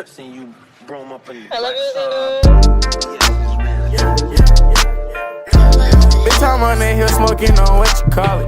Seen you brought up in I love Big time on that hill smoking on what you call it.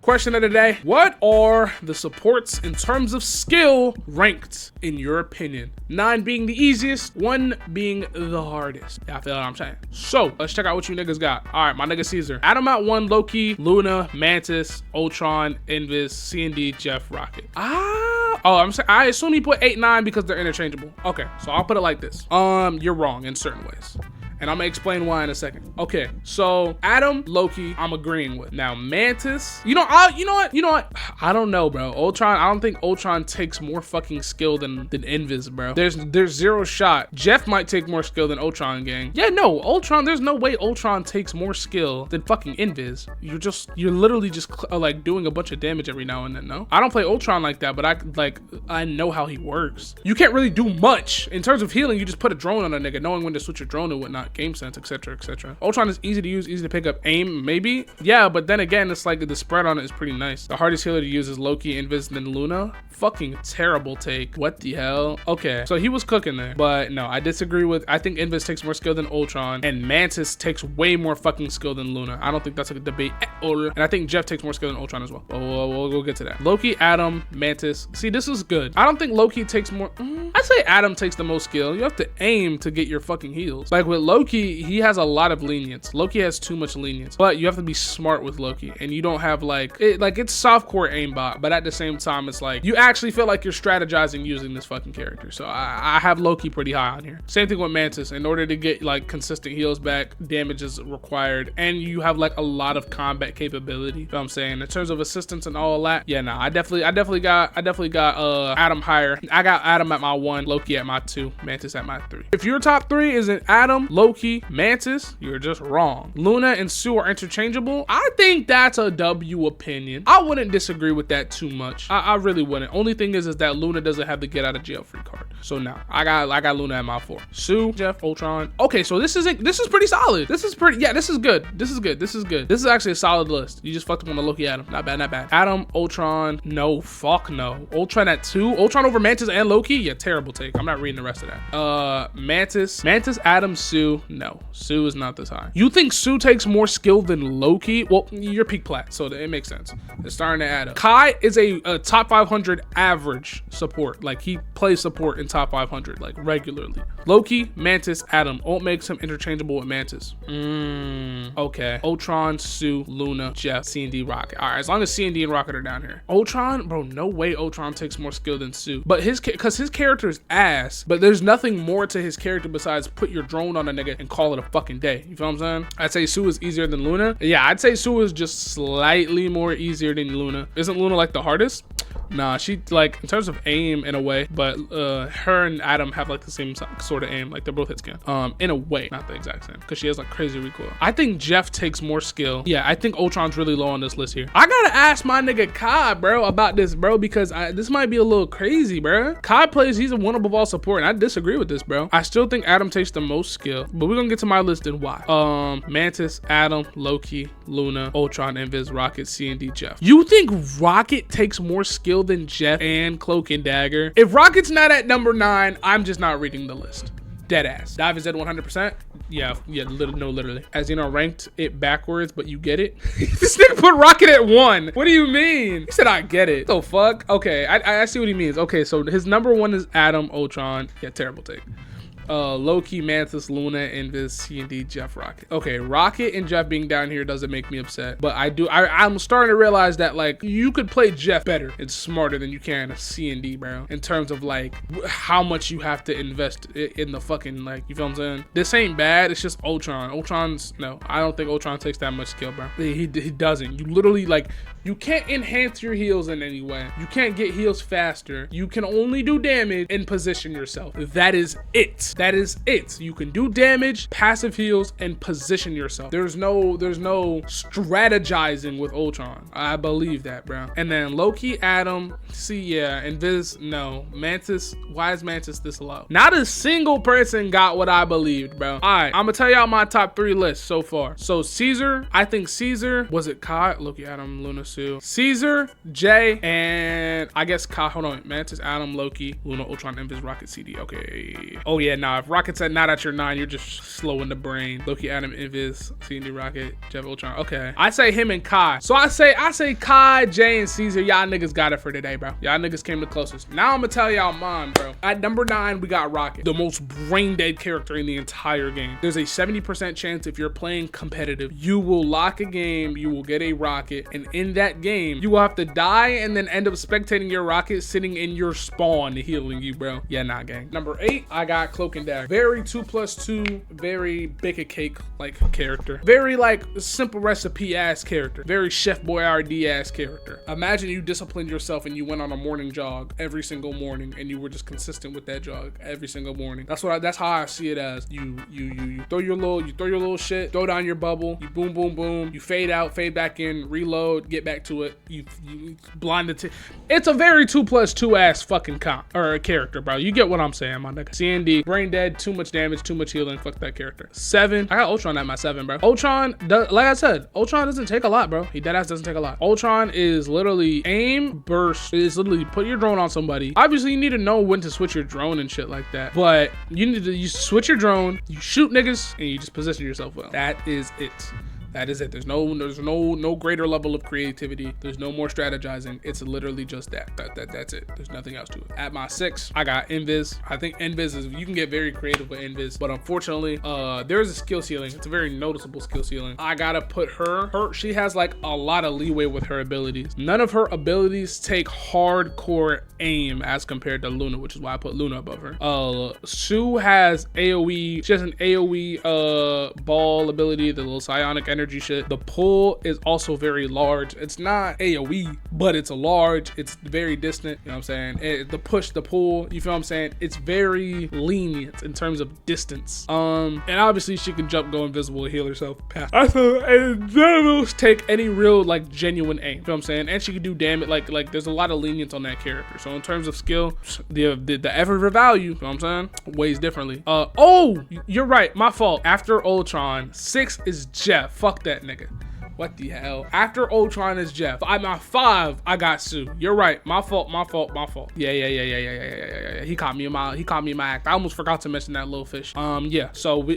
Question of the day: what are the supports in terms of skill ranked in your opinion? 9 being the easiest, 1 being the hardest. Yeah, I feel what I'm saying. So let's check out what you niggas got. All right, my nigga Caesar. Adam at 1, Loki, Luna, Mantis, Ultron, Invis, C&D, Jeff, Rocket. I assume he put 8, 9 because they're interchangeable. Okay, so I'll put it like this. You're wrong in certain ways, and I'm gonna explain why in a second. Okay, so Adam, Loki, I'm agreeing with. Now Mantis, you know what? I don't know, bro. Ultron, I don't think Ultron takes more fucking skill than Invis, bro. There's zero shot. Jeff might take more skill than Ultron, gang. Yeah, no, Ultron. There's no way Ultron takes more skill than fucking Invis. You're literally just like doing a bunch of damage every now and then. No, I don't play Ultron like that, but I know how he works. You can't really do much in terms of healing. You just put a drone on a nigga, knowing when to switch your drone and whatnot. Game sense, etc, etc. Ultron is easy to use, easy to pick up. Aim, maybe, yeah, but then again, it's like the spread on it is pretty nice. The hardest healer to use is Loki, Invis, then Luna. Fucking terrible take. What the hell? Okay, so he was cooking there, but no, I disagree with. I think Invis takes more skill than Ultron, and Mantis takes way more fucking skill than Luna. I don't think that's a debate at all. And I think Jeff takes more skill than Ultron as well. We'll get to that. Loki, Adam, Mantis. See, this is good. I don't think Loki takes more. I'd say Adam takes the most skill. You have to aim to get your fucking heals. Like with Loki, he has a lot of lenience. Loki has too much lenience, but you have to be smart with Loki, and you don't have it's softcore aimbot, but at the same time, it's like you actually feel like you're strategizing using this fucking character. So I have Loki pretty high on here. Same thing with Mantis. In order to get like consistent heals back, damage is required, and you have like a lot of combat capability. You know what I'm saying? In terms of assistance and all that, yeah, no, I definitely got Adam higher. I got Adam at my 1, Loki at my 2, Mantis at my 3. If your top 3 isn't Adam, Loki, Mantis, you're just wrong. Luna and Sue are interchangeable. I think that's a W opinion. I wouldn't disagree with that too much. I really wouldn't. Only thing is that Luna doesn't have the get out of jail free card. So now I got Luna at my 4. Sue, Jeff, Ultron. Okay, so this is pretty solid. This is pretty, yeah, this is good. This is good. This is actually a solid list. You just fucked up on the Loki Adam. Not bad, not bad. Adam, Ultron, no, fuck no. Ultron at 2. Ultron over Mantis and Loki? Yeah, terrible take. I'm not reading the rest of that. Mantis, Adam, Sue. No, Sue is not this high. You think Sue takes more skill than Loki? Well, you're peak plat, so it makes sense. It's starting to add up. Kai is a top 500 average support. Like, he plays support in top 500 like regularly. Loki, Mantis, Adam. Ult makes him interchangeable with Mantis. Okay. Ultron, Sue, Luna, Jeff, C&D, Rocket. All right, as long as C&D and Rocket are down here. Ultron, bro, no way Ultron takes more skill than Sue. But because his character is ass, but there's nothing more to his character besides put your drone on a nigga and call it a fucking day. You feel what I'm saying? I'd say Sue is easier than Luna. Yeah, I'd say Sue is just slightly more easier than Luna. Isn't Luna like the hardest? Nah, she like in terms of aim in a way, but her and Adam have like the same sort of aim. Like they're both hit scan. In a way, not the exact same, because she has like crazy recoil. I think Jeff takes more skill. Yeah, I think Ultron's really low on this list here. I gotta ask my nigga Kai, bro, about this, bro, because this might be a little crazy, bro. Kai plays, he's a one above all support, and I disagree with this, bro. I still think Adam takes the most skill, but we're gonna get to my list and why. Mantis, Adam, Loki, Luna, Ultron, Invis, Rocket, C&D, Jeff. You think Rocket takes more skill than Jeff and Cloak and Dagger? If Rocket's not at number 9, I'm just not reading the list. Dead ass. Dive is at 100%. Yeah, literally. As you know, ranked it backwards, but you get it. This nigga put Rocket at 1. What do you mean? He said I get it. What the fuck? Okay, I see what he means. Okay, so his number 1 is Adam, Ultron. Yeah, terrible take. Loki, Mantis, Luna, Invis, C&D, Jeff, Rocket. Okay, Rocket and Jeff being down here doesn't make me upset, but I'm starting to realize that like you could play Jeff better and smarter than you can a C&D, bro, in terms of like how much you have to invest in the fucking, like, you feel what I'm saying? This ain't bad, it's just Ultron. No, I don't think Ultron takes that much skill, bro. He doesn't. You literally, like, you can't enhance your heals in any way. You can't get heals faster. You can only do damage and position yourself. That is it. That is it. You can do damage, passive heals, and position yourself. There's no strategizing with Ultron. I believe that, bro. And then Loki, Adam, see, yeah, and Viz, no. Mantis, why is Mantis this low? Not a single person got what I believed, bro. All right, I'm gonna tell y'all my top 3 lists so far. So Caesar, I think Caesar, was it Kai, Loki, Adam, Luna, Sue, Caesar, Jay, and I guess Kai. Hold on, Mantis, Adam, Loki, Luna, Ultron, Invis, Rocket, CD. Okay. Oh yeah, nah. If Rocket's not at your 9, you're just slow in the brain. Loki, Adam, Invis, CD, Rocket, Jeff, Ultron. Okay. I say him and Kai. So I say Kai, Jay, and Caesar. Y'all niggas got it for today, bro. Y'all niggas came the closest. Now I'm gonna tell y'all mine, bro. At number 9, we got Rocket, the most brain dead character in the entire game. There's a 70% chance if you're playing competitive, you will lock a game, you will get a Rocket, and in that game, you will have to die and then end up spectating your Rocket sitting in your spawn healing you, bro. Yeah, nah, gang. Number 8, I got Cloak and Dagger. Very 2+2, very bake a cake like character. Very like simple recipe ass character. Very Chef Boyardee ass character. Imagine you disciplined yourself and you went on a morning jog every single morning and you were just consistent with that jog every single morning. That's how I see it as. You throw your little shit, throw down your bubble, you boom boom boom, you fade out, fade back in, reload, get back to it. You blind the it's a very 2+2 ass fucking character, bro. You get what I'm saying, my nigga. CND, brain dead, too much damage, too much healing. Fuck that character. 7, I got Ultron at my 7, bro. Ultron, like I said, Ultron doesn't take a lot, bro. He deadass doesn't take a lot. Ultron is literally aim, burst. Is literally put your drone on somebody. Obviously, you need to know when to switch your drone and shit like that. But you switch your drone, you shoot niggas, and you just position yourself well. That is it. That is it. There's no greater level of creativity. There's no more strategizing. It's literally just that. That's it. There's nothing else to it. At my 6, I got Invis. I think Invis is, you can get very creative with Invis, but unfortunately, there is a skill ceiling. It's a very noticeable skill ceiling. I gotta put she has like a lot of leeway with her abilities. None of her abilities take hardcore aim as compared to Luna, which is why I put Luna above her. Sue has AoE. She has an AoE ball ability, the little psionic energy shit. The pull is also very large. It's not AoE, but it's a large. It's very distant. You know what I'm saying? The push, the pull. You feel what I'm saying? It's very lenient in terms of distance. And obviously she can jump, go invisible, heal herself. I thought none of those take any real like genuine aim. You feel what I'm saying? And she can do damage. Like there's a lot of lenience on that character. So in terms of skill, the effort for value, you know what I'm saying, weighs differently. Oh, you're right. My fault. After Ultron, 6 is Jeff. Fuck that nigga. What the hell? After Ultron is Jeff. At my 5, I got Sue. You're right. My fault. Yeah. He caught me in my act. I almost forgot to mention that little fish. Yeah. So we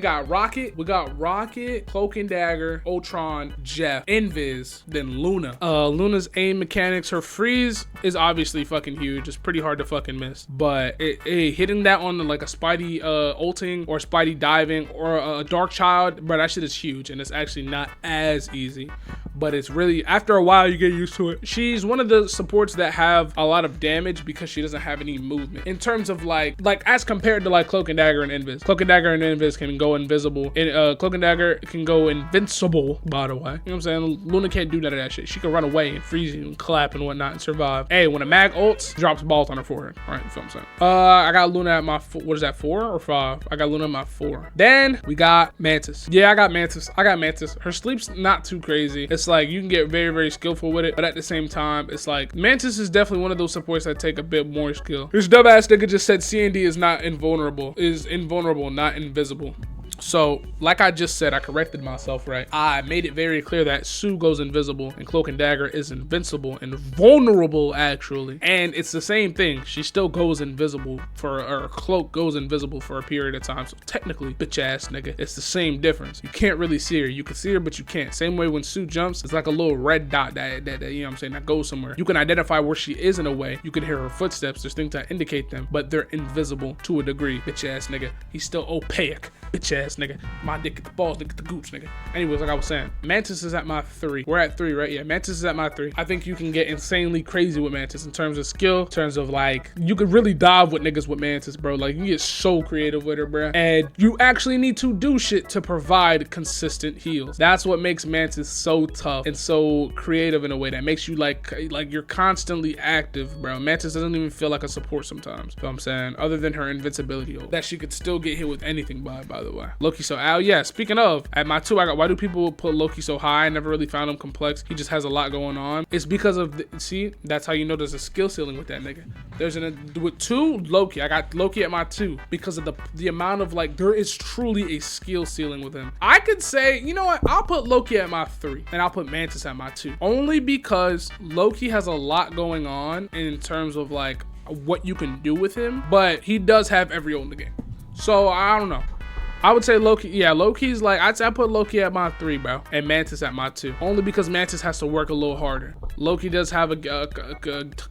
got Rocket. We got Rocket, Cloak and Dagger, Ultron, Jeff, Invis, then Luna. Luna's aim mechanics, her freeze is obviously fucking huge. It's pretty hard to fucking miss. But hitting that on like a Spidey ulting or Spidey diving or a Dark Child, bro, that shit is huge, and it's actually not as easy, but it's really, after a while you get used to it. She's one of the supports that have a lot of damage because she doesn't have any movement in terms of like as compared to like Cloak and Dagger and Invis. Cloak and Dagger and Invis can go invisible, and Cloak and Dagger can go invincible, by the way. You know what I'm saying? Luna can't do none of that shit. She can run away and freeze you and clap and whatnot and survive. Hey, when a mag ults, drops balls on her forehead. All right, you feel what I'm saying? I got Luna at my what is that, 4 or 5? I got Luna at my 4. Then we got Mantis. Yeah, I got Mantis. Her sleep's not too crazy. It's like you can get very, very skillful with it, but at the same time, it's like Mantis is definitely one of those supports that take a bit more skill. This dumbass nigga just said CND is not invulnerable, not invisible. So, like I just said, I corrected myself, right? I made it very clear that Sue goes invisible and Cloak and Dagger is invincible and vulnerable, actually. And it's the same thing. She still goes invisible or Cloak goes invisible for a period of time. So technically, bitch ass nigga, it's the same difference. You can't really see her. You can see her, but you can't. Same way when Sue jumps, it's like a little red dot that you know what I'm saying, that goes somewhere. You can identify where she is in a way. You can hear her footsteps. There's things that indicate them, but they're invisible to a degree. Bitch ass nigga. He's still opaque. Bitch ass nigga. My dick at the balls, dick at the gooch, nigga. Anyways, like I was saying, Mantis is at my 3. We're at 3, right? Yeah, Mantis is at my 3. I think you can get insanely crazy with Mantis in terms of skill, in terms of like, you could really dive with niggas with Mantis, bro. Like, you get so creative with her, bro. And you actually need to do shit to provide consistent heals. That's what makes Mantis so tough and so creative in a way that makes you like you're constantly active, bro. Mantis doesn't even feel like a support sometimes. You know what I'm saying? Other than her invincibility, that she could still get hit with anything by by the way. Loki so Al, yeah, speaking of, at my 2, I got, why do people put Loki so high? I never really found him complex. He just has a lot going on. It's because of, see, that's how you know there's a skill ceiling with that nigga. There's with 2, Loki. I got Loki at my 2 because of the amount of, like, there is truly a skill ceiling with him. I could say, you know what? I'll put Loki at my 3 and I'll put Mantis at my 2. Only because Loki has a lot going on in terms of like what you can do with him, but he does have every ult in the game. So I don't know. I would say Loki, yeah, Loki's like, I put Loki at my 3, bro, and Mantis at my 2. Only because Mantis has to work a little harder. Loki does have a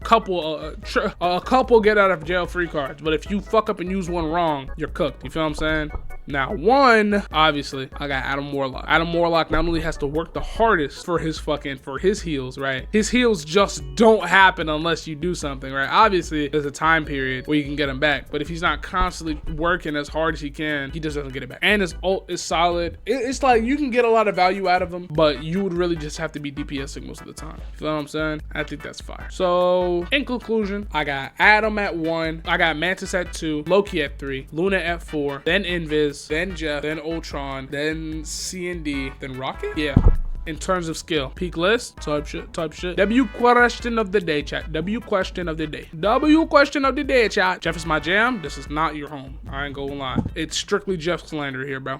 couple get out of jail free cards, but if you fuck up and use one wrong, you're cooked. You feel what I'm saying? Now, 1, obviously, I got Adam Warlock. Adam Warlock not only has to work the hardest for his heals, right? His heals just don't happen unless you do something, right? Obviously, there's a time period where you can get him back, but if he's not constantly working as hard as he can, he just doesn't get it back. And his ult is solid. It's like you can get a lot of value out of him, but you would really just have to be DPSing most of the time. You feel what I'm saying? I think that's fire. So in conclusion, I got Adam at 1, I got Mantis at 2, Loki at 3, Luna at 4, then Invis, then Jeff, then Ultron, then C&D, then Rocket. Yeah. In terms of skill, peak list, type shit. W question of the day, chat. W question of the day, chat. Jeff is my jam. This is not your home. I ain't gonna lie. It's strictly Jeff slander here, bro.